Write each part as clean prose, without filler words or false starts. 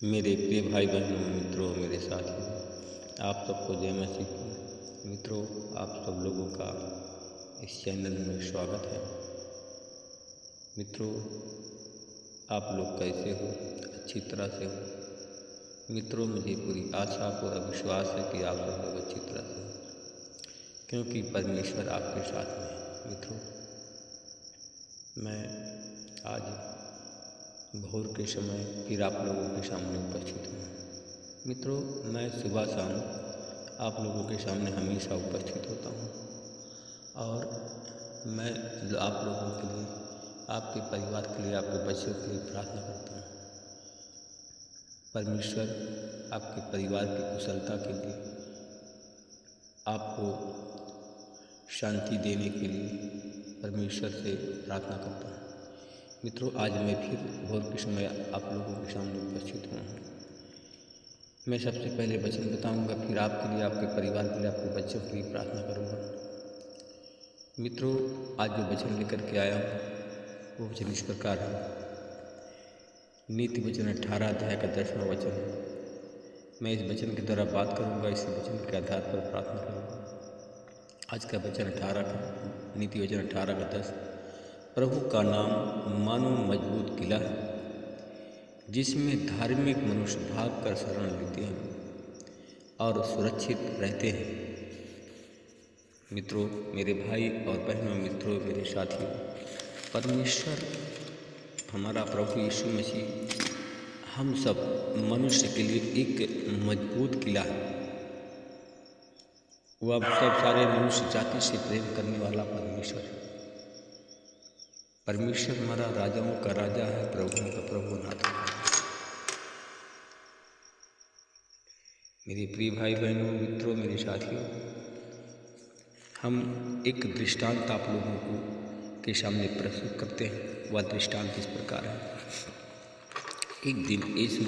मेरे प्रिय भाई बहनों, मित्रों, मेरे साथियों, आप सबको जय मसीह की। मित्रों, आप सब लोगों का इस चैनल में स्वागत है। मित्रों, आप लोग कैसे हो? अच्छी तरह से हो? मित्रों, मुझे पूरी आशा पूरा विश्वास है कि आप सब लोग अच्छी तरह से हो, क्योंकि परमेश्वर आपके साथ में है। मित्रों, मैं आज भोर के समय फिर आप लोगों के सामने उपस्थित हूँ। मित्रों, मैं सुबह शाम आप लोगों के सामने हमेशा उपस्थित होता हूँ और मैं आप लोगों के लिए, आपके परिवार के लिए, आपके बच्चों के लिए प्रार्थना करता हूँ। परमेश्वर आपके परिवार की कुशलता के लिए, आपको शांति देने के लिए परमेश्वर से प्रार्थना करता हूँ। मित्रों, आज मैं फिर भोर के समय आप लोगों के सामने उपस्थित हुआ हूँ। मैं सबसे पहले वचन बताऊंगा, फिर आपके लिए, आपके परिवार के लिए, आपके बच्चों के लिए प्रार्थना करूंगा। मित्रों, आज जो वचन लेकर के आया हूँ वो वचन इस प्रकार है। नीति वचन 18 अध्याय का 10वां वचन है। मैं इस वचन के द्वारा बात करूंगा, इस वचन के आधार पर प्रार्थना करूंगा। आज का वचन 18 का, नीति वचन 18 का 10। प्रभु का नाम मानो मजबूत किला है, जिसमें धार्मिक मनुष्य भाग कर शरण लेते हैं और सुरक्षित रहते हैं। मित्रों, मेरे भाई और बहनों, मित्रों, मेरे साथियों, परमेश्वर हमारा प्रभु यीशु मसीह हम सब मनुष्य के लिए एक मजबूत किला है। वह सब सारे मनुष्य जाति से प्रेम करने वाला परमेश्वर है। परमेश्वर हमारा राजाओं का राजा है, प्रभुओं का प्रभु, नाथ का। मेरे प्रिय भाई बहनों, मित्रों, मेरे साथियों, हम एक दृष्टांत आप लोगों को के सामने प्रस्तुत करते हैं। वह दृष्टांत इस प्रकार है। एक दिन यीशु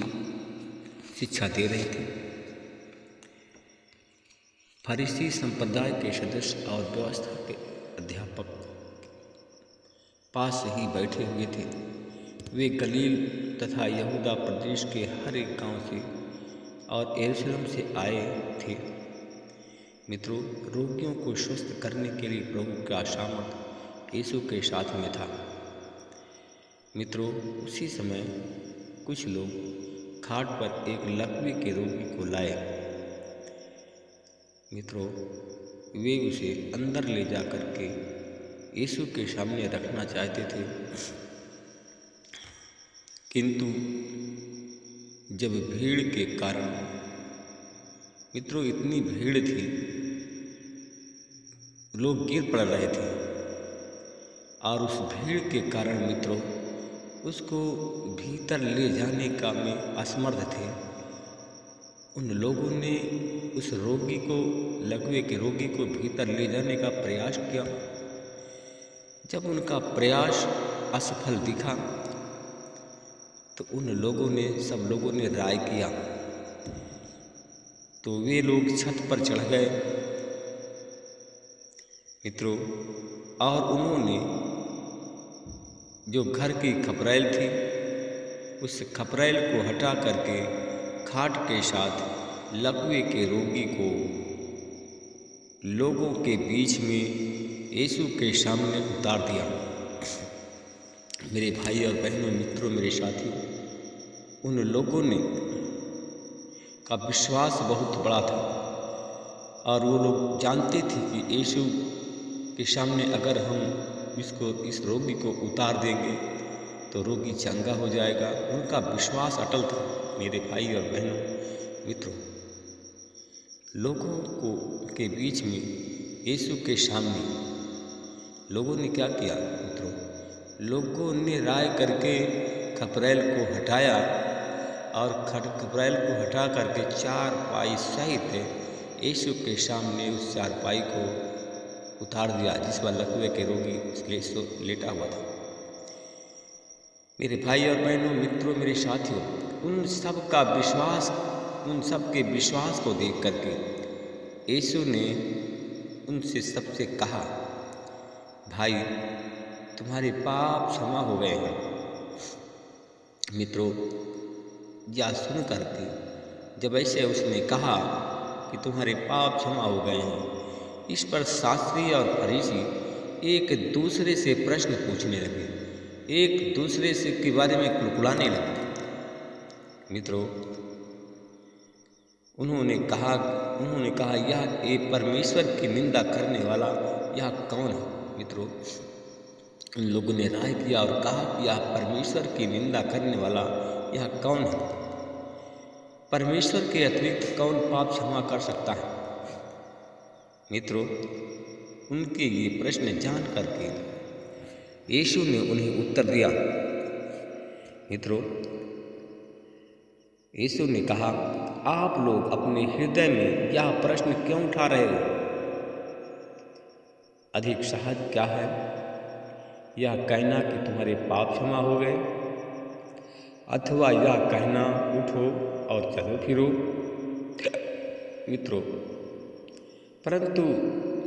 शिक्षा दे रहे थे। फरीसी संप्रदाय के सदस्य और व्यवस्था के अध्यापक पास ही बैठे हुए थे। वे गलील तथा यहूदा प्रदेश के हर एक गांव से और यरूशलेम से आए थे। मित्रों, रोगियों को स्वस्थ करने के लिए प्रभु का सामर्थ यीशु के साथ में था। मित्रों, उसी समय कुछ लोग खाट पर एक लकवे के रोगी को लाए। मित्रों, वे उसे अंदर ले जा कर के यीशु के सामने रखना चाहते थे, किंतु जब भीड़ के कारण, मित्रों, इतनी भीड़ थी, लोग गिर पड़ रहे थे और उस भीड़ के कारण मित्रों उसको भीतर ले जाने का में असमर्थ थे। उन लोगों ने उस रोगी को, लकवे के रोगी को भीतर ले जाने का प्रयास किया। जब उनका प्रयास असफल दिखा तो उन लोगों ने, सब लोगों ने राय किया। तो वे लोग छत पर चढ़ गए मित्रों, और उन्होंने जो घर की खपरैल थी उस खपरैल को हटा करके खाट के साथ लकवे के रोगी को लोगों के बीच में यीशु के सामने उतार दिया। मेरे भाई और बहनों, मित्रों, मेरे साथियों, उन लोगों ने का विश्वास बहुत बड़ा था और वो लोग जानते थे कि यीशु के सामने अगर हम इस रोगी को उतार देंगे तो रोगी चंगा हो जाएगा। उनका विश्वास अटल था। मेरे भाई और बहनों, मित्रों, लोगों को के बीच में यीशु के सामने लोगों ने क्या किया? मित्रों, लोगों ने राय करके खपरैल को हटाया और खपरैल को हटा करके चारपाई सहित यीशु के सामने उस चारपाई को उतार दिया जिस पर लकवे के रोगी लेटा हुआ था। मेरे भाई और बहनों, मित्रों, मेरे साथियों, उन सब के विश्वास को देख करके यीशु ने उनसे सबसे कहा, भाई, तुम्हारे पाप क्षमा हो गए हैं। मित्रों, या सुन करके जब ऐसे उसने कहा कि तुम्हारे पाप क्षमा हो गए हैं, इस पर शास्त्री और फरीसी एक दूसरे से प्रश्न पूछने लगे, एक दूसरे से के बारे में कुलकुलाने लगे। मित्रों, उन्होंने कहा यह परमेश्वर की निंदा करने वाला यह कौन है। मित्रों, उन लोगों ने राय किया और कहा कि यह परमेश्वर की निंदा करने वाला यह कौन है। परमेश्वर के अतिरिक्त कौन पाप क्षमा कर सकता है। मित्रों, उनके ये प्रश्न जान करके यीशु ने उन्हें उत्तर दिया। मित्रों, यीशु ने कहा, आप लोग अपने हृदय में यह प्रश्न क्यों उठा रहे हो? अधिक सहज क्या है, यह कहना कि तुम्हारे पाप क्षमा हो गए, अथवा यह कहना उठो और चलो फिरो। मित्रों, परंतु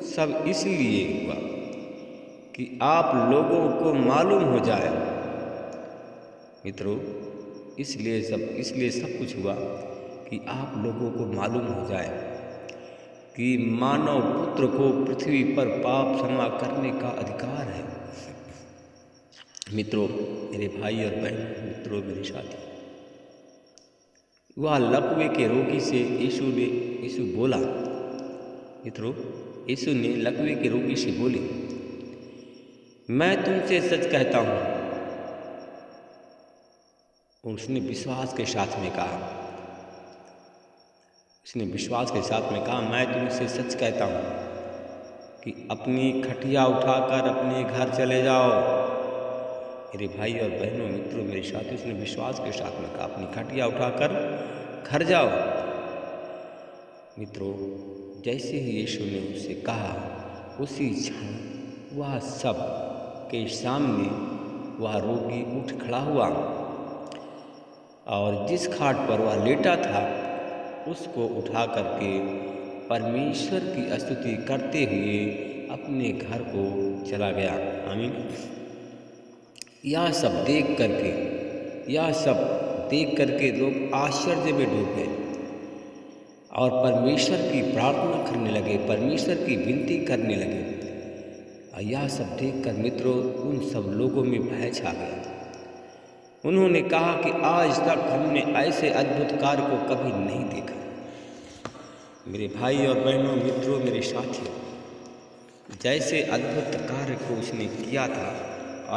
सब इसलिए हुआ कि आप लोगों को मालूम हो जाए। मित्रों, इसलिए सब कुछ हुआ कि आप लोगों को मालूम हो जाए कि मानव पुत्र को पृथ्वी पर पाप क्षमा करने का अधिकार है। मित्रों, मेरे भाई और बहन, मित्रों, मेरे साथी, वह लकवे के रोगी से यीशु बोला। मित्रों, यीशु ने लकवे के रोगी से बोले, मैं तुमसे सच कहता हूँ। उसने विश्वास के साथ में कहा, मैं तुमसे सच कहता हूँ कि अपनी खटिया उठाकर अपने घर चले जाओ। मेरे भाई और बहनों, मित्रों, मेरे साथी, उसने विश्वास के साथ में कहा, अपनी खटिया उठाकर घर जाओ। मित्रों, जैसे ही यीशु ने उससे कहा, उसी क्षण वह सब के सामने वह रोगी उठ खड़ा हुआ और जिस खाट पर वह लेटा था उसको उठा करके परमेश्वर की स्तुति करते हुए अपने घर को चला गया। आमीन। यह सब देख करके लोग आश्चर्य में डूब गए और परमेश्वर की प्रार्थना करने लगे, परमेश्वर की विनती करने लगे। और यह सब देखकर मित्रों, उन सब लोगों में भय छा गया। उन्होंने कहा कि आज तक हमने ऐसे अद्भुत कार्य को कभी नहीं देखा। मेरे भाई और बहनों, मित्रों, मेरे साथियों, जैसे अद्भुत कार्य को उसने किया था,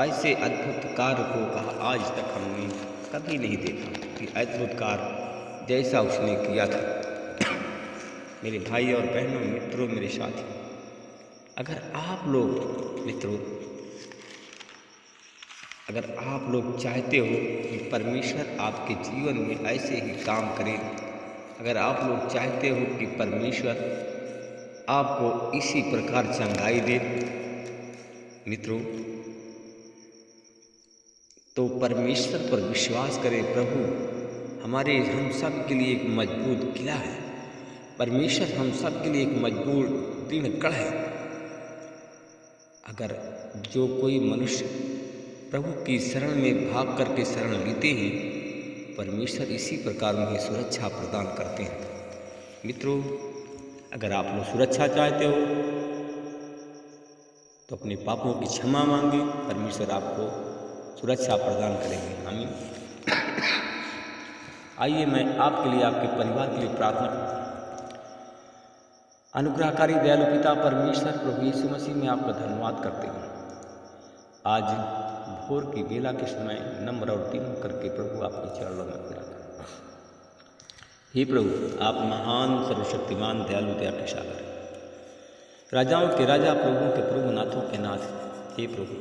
ऐसे अद्भुत कार्य को कहा आज तक हमने कभी नहीं देखा कि अद्भुत कार्य जैसा उसने किया था। मेरे भाई और बहनों, मित्रों, मेरे साथियों, अगर आप लोग चाहते हो कि परमेश्वर आपके जीवन में ऐसे ही काम करे, अगर आप लोग चाहते हो कि परमेश्वर आपको इसी प्रकार चंगाई दे, मित्रों, तो परमेश्वर पर विश्वास करें। प्रभु हम सब के लिए एक मजबूत किला है। परमेश्वर हम सब के लिए एक मजबूत दृढ़ गढ़ है। अगर जो कोई मनुष्य प्रभु की शरण में भाग करके शरण लेते हैं, परमेश्वर इसी प्रकार उन्हें सुरक्षा प्रदान करते हैं। मित्रों, अगर आप लोग सुरक्षा चाहते हो तो अपने पापों की क्षमा मांगे, परमेश्वर आपको सुरक्षा प्रदान करेंगे। आमीन। आइए मैं आपके लिए, आपके परिवार के लिए प्रार्थना करता हूँ। अनुग्रहकारी दयालु पिता परमेश्वर प्रभु यीशु मसीह में आपका धन्यवाद करते हैं। आज भोर की बेला के समय नम्र और दीन करके प्रभु आपके चरणों में गिरा। हे प्रभु, आप महान, सर्वशक्तिमान, दयालु, दया के सागर, राजाओं के राजा, प्रभुओं के प्रभु, नाथों के नाथ। हे प्रभु,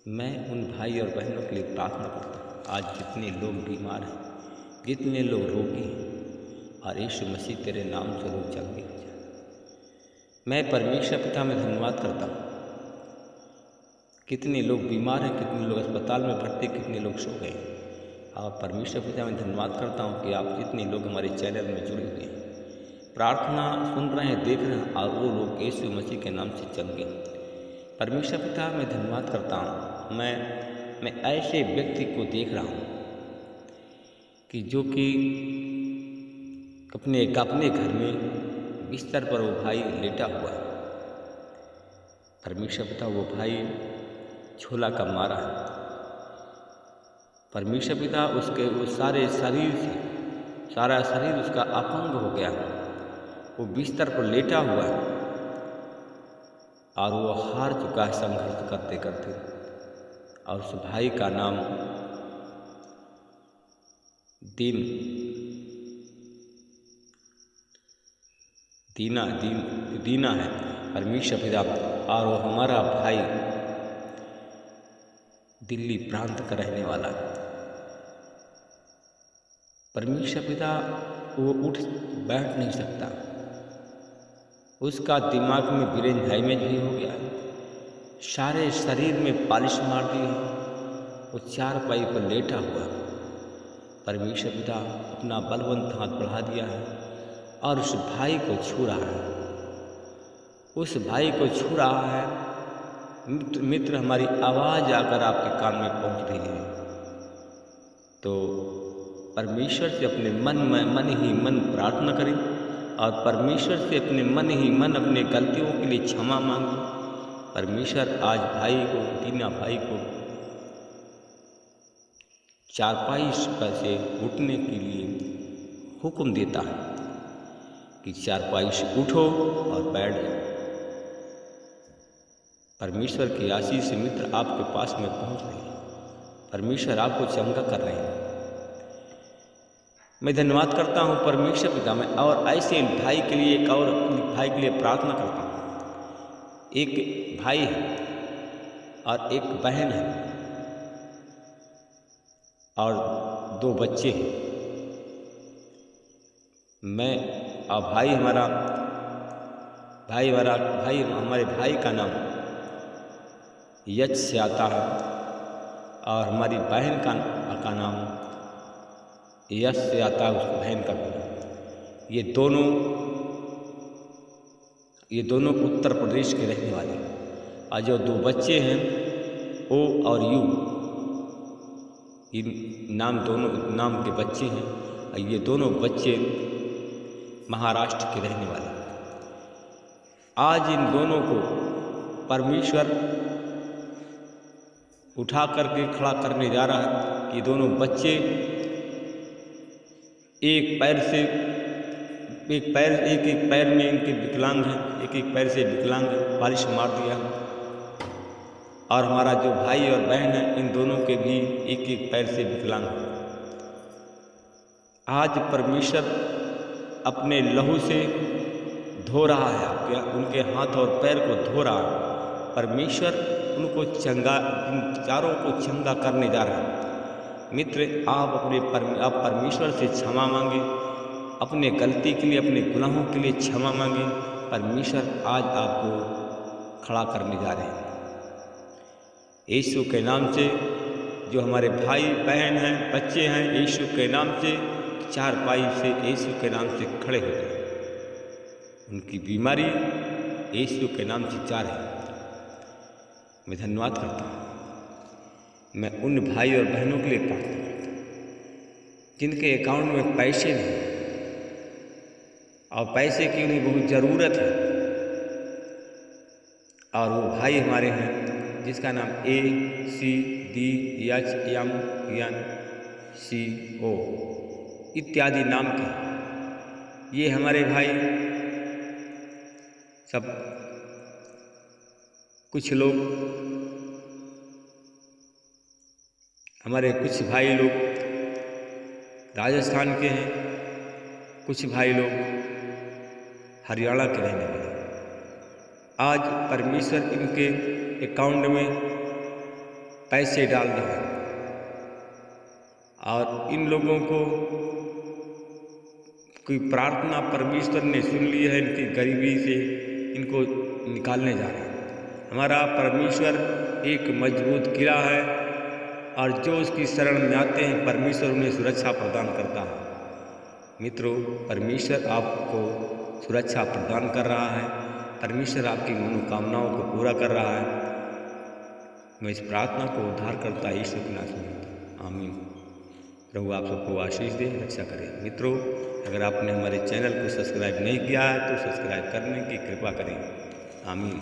मैं उन भाई और बहनों के लिए प्रार्थना करता हूँ आज जितने लोग बीमार हैं, जितने लोग रोगी हैं, और यीशु मसीह तेरे नाम से लोग चंगे हो जाए। मैं परमेश्वर पिता में धन्यवाद करता हूँ। कितने लोग बीमार हैं, कितने लोग अस्पताल में भर्ती, कितने लोग सो गए। और परमेश्वर पिता में धन्यवाद करता हूँ कि आप जितने लोग हमारे चैनल में जुड़े हुए हैं, प्रार्थना सुन रहे हैं, देख रहे हैं, और वो लोग यीशु मसीह के नाम से चंगे। परमेश्वर पिता मैं धन्यवाद करता हूँ। मैं ऐसे व्यक्ति को देख रहा हूँ कि जो कि अपने घर में बिस्तर पर वो भाई लेटा हुआ है। परमेश्वर पिता वो भाई झोला का मारा है। परमेश्वर पिता उसके वो सारे शरीर से सारा शरीर उसका अपंग हो गया, वो बिस्तर पर लेटा हुआ है और वो हार चुका है संघर्ष करते करते। और उस भाई का नाम दीना है। परमेश्वर पिता और वो हमारा भाई दिल्ली प्रांत का रहने वाला है। परमेश्वर पिता वो उठ बैठ नहीं सकता, उसका दिमाग में ब्रेन डैमेज भी हो गया, सारे शरीर में पालिश मार दी है, वो चारपाई पर लेटा हुआ। परमेश्वर पिता अपना बलवंत हाथ बढ़ा दिया है और उस भाई को छू रहा है, उस भाई को छू रहा है। मित्र हमारी आवाज़ आकर आपके कान में पहुंच रही है, तो परमेश्वर से अपने मन ही मन प्रार्थना करें और परमेश्वर से अपने मन ही मन अपने गलतियों के लिए क्षमा मांगें। परमेश्वर आज दीना भाई को चारपाई पर से उठने के लिए हुक्म देता है कि चारपाई से उठो और बैठ जाओ। परमेश्वर की आशीष से मित्र आपके पास में पहुंच रही है, परमेश्वर आपको चंगा कर रहे हैं। मैं धन्यवाद करता हूं परमेश्वर पिता में, और ऐसे भाई के लिए एक और भाई के लिए प्रार्थना करता हूं। एक भाई है और एक बहन है और 2 बच्चे हैं। हमारे भाई का नाम यश से आता है और हमारी बहन का नाम यश से आता है, उसकी बहन का नाम। ये दोनों उत्तर प्रदेश के रहने वाले हैं। और जो 2 बच्चे हैं ओ और यू, दोनों नाम के बच्चे हैं और ये दोनों बच्चे महाराष्ट्र के रहने वाले हैं। आज इन दोनों को परमेश्वर उठा करके खड़ा करने जा रहा है कि दोनों बच्चे एक एक पैर में इनके विकलांग हैं, एक पैर से विकलांग है, पालिश मार दिया। और हमारा जो भाई और बहन है इन दोनों के भी एक पैर से विकलांग है। आज परमेश्वर अपने लहू से धो रहा है, उनके हाथ और पैर को धो रहा है। परमेश्वर उनको चारों को चंगा करने जा रहा है। मित्र आप परमेश्वर से क्षमा मांगे, अपने गलती के लिए, अपने गुनाहों के लिए क्षमा मांगे। परमेश्वर आज आपको खड़ा करने जा रहे हैं यीशु के नाम से। जो हमारे भाई बहन हैं, बच्चे हैं, यीशु के नाम से चारपाई से यीशु के नाम से खड़े हो गए। उनकी बीमारी यीशु के नाम से जा रही है। मैं धन्यवाद करता हूँ। मैं उन भाई और बहनों के लिए प्रार्थना करता हूँ जिनके अकाउंट में पैसे नहीं और पैसे की उन्हें बहुत ज़रूरत है। और वो भाई हमारे हैं जिसका नाम ACDHMNCO इत्यादि नाम के ये हमारे भाई सब, कुछ लोग हमारे कुछ भाई लोग राजस्थान के हैं, कुछ भाई लोग हरियाणा के रहने वाले। आज परमेश्वर इनके अकाउंट में पैसे डाल रहा है और इन लोगों को कोई प्रार्थना परमेश्वर ने सुन ली है, इनकी गरीबी से इनको निकालने जा रहा है। हमारा परमेश्वर एक मजबूत किला है और जो उसकी शरण में आते हैं परमेश्वर उन्हें सुरक्षा प्रदान करता है। मित्रों, परमेश्वर आपको सुरक्षा प्रदान कर रहा है, परमेश्वर आपकी मनोकामनाओं को पूरा कर रहा है। मैं इस प्रार्थना को उद्धार करता यीशु के नाम में, आमीन। प्रभु आप सबको आशीष दे, रक्षा करे। मित्रों, अगर आपने हमारे चैनल को सब्सक्राइब नहीं किया है तो सब्सक्राइब करने की कृपा करें। आमीन।